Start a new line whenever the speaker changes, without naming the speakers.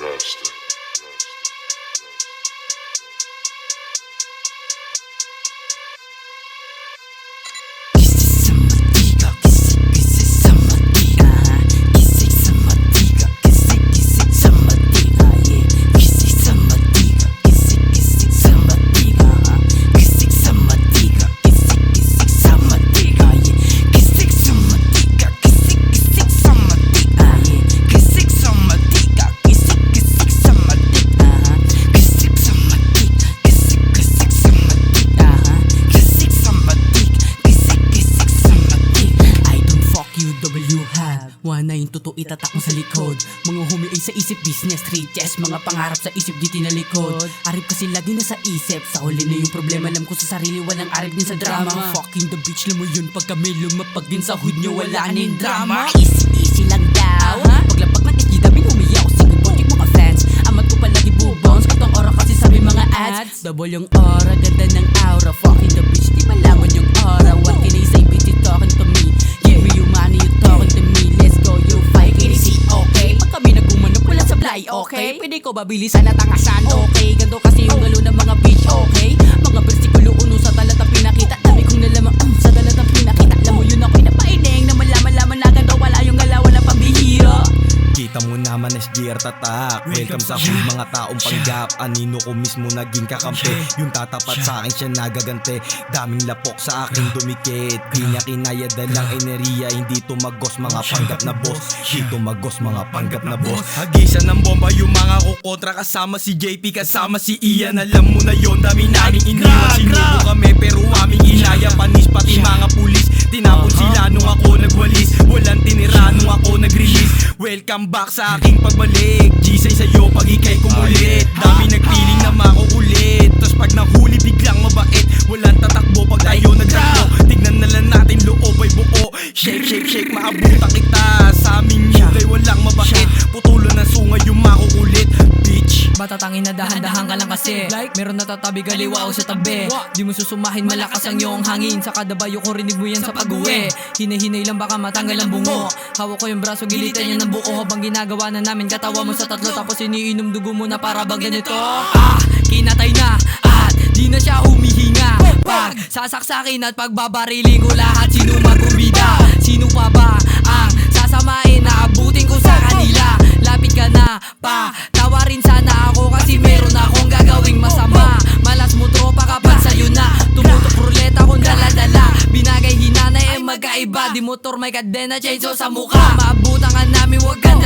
Rasta.
One na yung totoo itatak mo sa likod. Mga humi ay sa isip business, riches, mga pangarap sa isip di tinalikod. Arip kasi lagi na sa isip, sa huli na yung problema, alam ko sa sarili, walang arip din sa drama. Fucking the bitch, alam mo yun, pag kami lumapag din sa hood nyo, wala na yung drama. Easy lang daw, paglapag ng ikida, may umiyaw, sige project mga fans. Amat ko palagi bubons, katong ora kasi sabi mga ads. Double yung aura, ganda ng aura, fucking the bitch, di malaman yung aura. What can I say, bitch, you talking to me? Give me your money, you talking to me. Let's go, you fight, easy, okay? Pag kami nagumanap, wala supply, okay? Pwede ko ba bilisan at angasan, okay? Ganto kasi yung galo ng mga bitch, okay? Mga versikulo uno sa talatang pinakita, dami kong nalaman, sa talatang pinakita. Alam mo yun ako'y napailing, na malaman na ganto, wala yung galawan na pambihira.
Kita mo naman SGR tatak. Welcome sa hood mga taong panggap. Anino ko mismo naging kakampi. Yung tatapat sa akin siya nagagante. Daming lapok sa akin dumikit. Di niya kinaya dalang enerhiya. Hindi tumagos mga panggap na boss. Di tumagos mga panggap na boss. Hagisan ng bomba yung mga kukontra. Kasama si JP, kasama si Ian. Alam mo na yon, dami naming iniwan. Sinubo kami pero aming inaya. Panis pati mga pulis. Tinapon sila nung ako nagwalis. Walang tinira nung ako nag-release. Welcome back sa aking pagbalik. Gisay sa'yo pag ikay kumulit. Dami nagpiling na makukulit. Tas pag nahuli biglang mabait. Walang tatakbo pag tayo nagtakbo. Tignan na lang natin loob ay buo. Shake, shake, shake, maabutan kita. Sa aming mulay walang mabait. Putulan ng sungay yung makukulit. Bitch,
Batatangin na dahan-dahan ka lang kasi meron natatabi kaliwa o sa tabi. Di mo susumahin, malakas ang iyong hangin. Sa kadabayo ko rinig mo yan sa pag-uwi. Hinay-hinay lang baka matanggal ang bungo. Hawak ko yung braso, gilitan niya ng buo. Habang ginagawa na namin, katawa mo sa tatlo. Tapos iniinom dugo mo na para bang ganito. Kinatay na at di na siya humihinga. Pag sasaksakin at pagbabariling ko lahat, sino magubida? Sino pa ba ang sasamain na abutin ko sa kanila? Lapit ka na pa, tawarin sana ako kasi meron akong gagawing masama. Malas mo tropa kapag sa'yo na tumutok ruleta kung dala-dala. Binagay hinanay ay magkaiba. Di motor may kadena, chainsaw sa mukha. Maabutan ka namin, wag kang